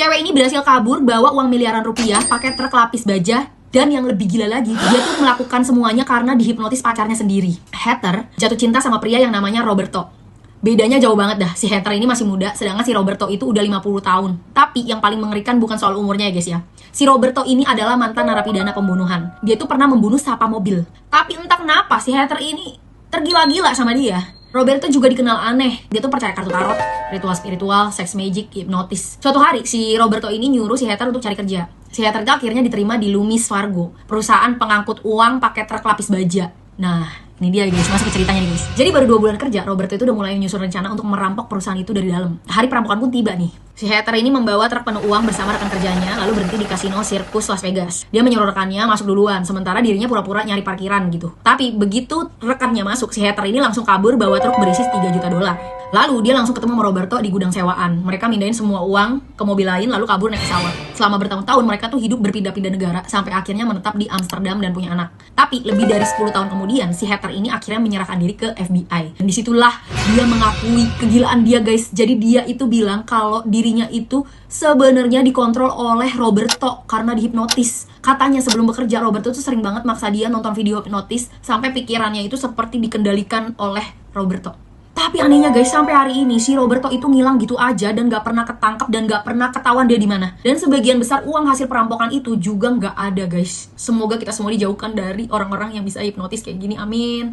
Cewek ini berhasil kabur bawa uang miliaran rupiah pakai truk lapis baja. Dan yang lebih gila lagi, dia tuh melakukan semuanya karena dihipnotis pacarnya sendiri. Heather jatuh cinta sama pria yang namanya Roberto. Bedanya jauh banget dah, si Heather ini masih muda, sedangkan si Roberto itu udah 50 tahun. Tapi yang paling mengerikan bukan soal umurnya ya guys ya. Si Roberto ini adalah mantan narapidana pembunuhan. Dia tuh pernah membunuh sapa mobil. Tapi entah kenapa si Heather ini tergila-gila sama dia. Roberto juga dikenal aneh. Dia tuh percaya kartu tarot, ritual spiritual, sex magic, hipnotis. Suatu hari, si Roberto ini nyuruh si Heather untuk cari kerja. Si Heather akhirnya diterima di Loomis Fargo, perusahaan pengangkut uang pakai truk lapis baja. Nah, ini dia guys, masuk ke ceritanya nih guys. Jadi baru 2 bulan kerja, Roberto itu udah mulai menyusun rencana untuk merampok perusahaan itu dari dalam. Hari perampokan pun tiba nih. Si Heather ini membawa truk penuh uang bersama rekan kerjanya, lalu berhenti di kasino sirkus Las Vegas. Dia menyuruh rekannya masuk duluan, sementara dirinya pura-pura nyari parkiran gitu. Tapi begitu rekannya masuk, si Heather ini langsung kabur bawa truk berisi 3 juta dolar. Lalu dia langsung ketemu sama Roberto di gudang sewaan. Mereka mindahin semua uang ke mobil lain lalu kabur naik pesawat. Selama bertahun-tahun mereka tuh hidup berpindah-pindah negara sampai akhirnya menetap di Amsterdam dan punya anak. Tapi lebih dari 10 tahun kemudian si Heather ini akhirnya menyerahkan diri ke FBI. Dan disitulah dia mengakui kegilaan dia guys. Jadi dia itu bilang kalau dirinya itu sebenarnya dikontrol oleh Roberto karena dihipnotis. Katanya sebelum bekerja Roberto tuh sering banget maksa dia nonton video hipnotis sampai pikirannya itu seperti dikendalikan oleh Roberto. Tapi anehnya guys, sampai hari ini si Roberto itu ngilang gitu aja dan gak pernah ketangkep dan gak pernah ketahuan dia di mana. Dan sebagian besar uang hasil perampokan itu juga gak ada guys. Semoga kita semua dijauhkan dari orang-orang yang bisa hipnotis kayak gini, amin.